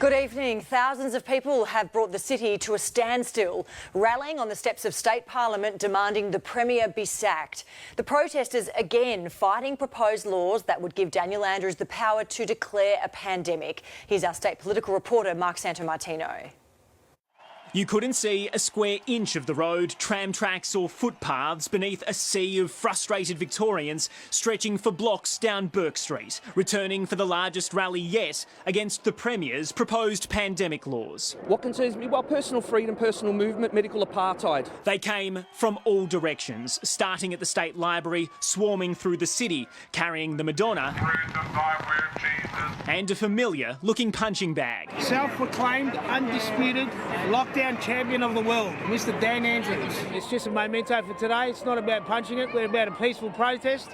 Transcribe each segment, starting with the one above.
Good evening. Thousands of people have brought the city to a standstill, rallying on the steps of State Parliament demanding the Premier be sacked. The protesters again fighting proposed laws that would give Daniel Andrews the power to declare a pandemic. Here's our state political reporter, Mark Santomartino. You couldn't see a square inch of the road, tram tracks or footpaths beneath a sea of frustrated Victorians stretching for blocks down Bourke Street, returning for the largest rally yet against the Premier's proposed pandemic laws. What concerns me? Well, personal freedom, personal movement, medical apartheid. They came from all directions, starting at the State Library, swarming through the city, carrying the Madonna and a familiar-looking punching bag. Self-proclaimed, undisputed, lockdown champion of the world, Mr. Dan Andrews. It's just a memento for today. It's not about punching it. We're about a peaceful protest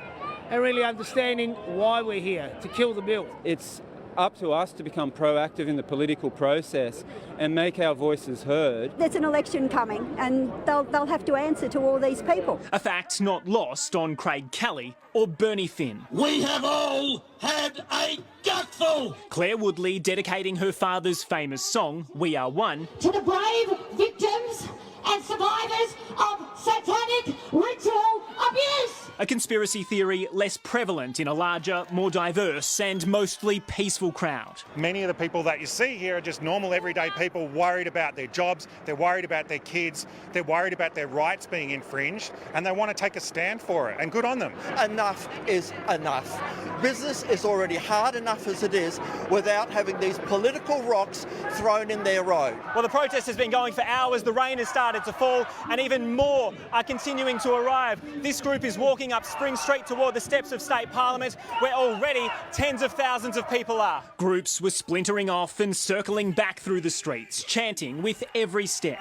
and really understanding why we're here, to kill the bill. It's up to us to become proactive in the political process and make our voices heard. There's an election coming and they'll have to answer to all these people. A fact not lost on Craig Kelly or Bernie Finn. We have all had a gutful. Claire Woodley dedicating her father's famous song, We Are One, to the brave victims and survivors of satanic ritual abuse. a conspiracy theory less prevalent in a larger, more diverse and mostly peaceful crowd. Many of the people that you see here are just normal everyday people worried about their jobs, they're worried about their kids, they're worried about their rights being infringed, and they want to take a stand for it, and good on them. Enough is enough. Business is already hard enough as it is without having these political rocks thrown in their road. Well, the protest has been going for hours, the rain has started to fall, and even more are continuing to arrive. This group is walking up Spring Street toward the steps of State Parliament, where already tens of thousands of people are. Groups were splintering off and circling back through the streets, chanting with every step.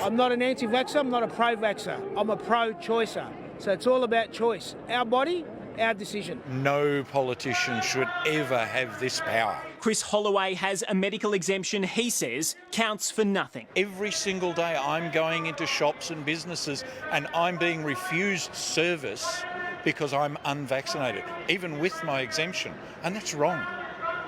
I'm not an anti-vaxxer, I'm not a pro-vaxxer, I'm a pro-choicer. So it's all about choice. Our body, our decision. No politician should ever have this power. Chris Holloway has a medical exemption he says counts for nothing. Every single day I'm going into shops and businesses and I'm being refused service because I'm unvaccinated, even with my exemption, and that's wrong.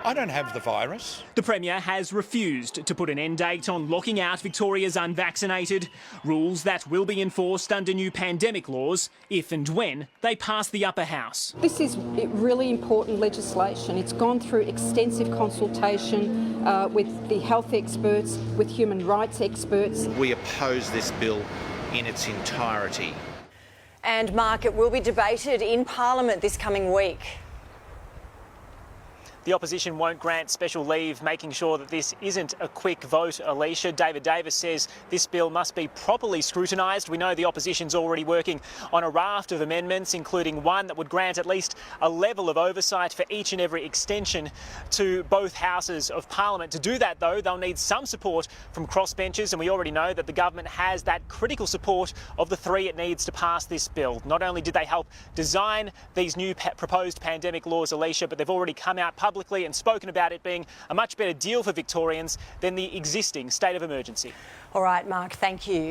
I don't have the virus. The Premier has refused to put an end date on locking out Victoria's unvaccinated, rules that will be enforced under new pandemic laws if and when they pass the upper house. This is really important legislation. It's gone through extensive consultation with the health experts, with human rights experts. We oppose this bill in its entirety. And Mark, it will be debated in Parliament this coming week. The opposition won't grant special leave, making sure that this isn't a quick vote, Alicia. David Davis says this bill must be properly scrutinised. We know the opposition's already working on a raft of amendments, including one that would grant at least a level of oversight for each and every extension to both houses of Parliament. To do that, though, they'll need some support from crossbenchers, and we already know that the government has that critical support of the three it needs to pass this bill. Not only did they help design these new proposed pandemic laws, Alicia, but they've already come out publicly and spoken about it being a much better deal for Victorians than the existing state of emergency. All right, Mark, thank you.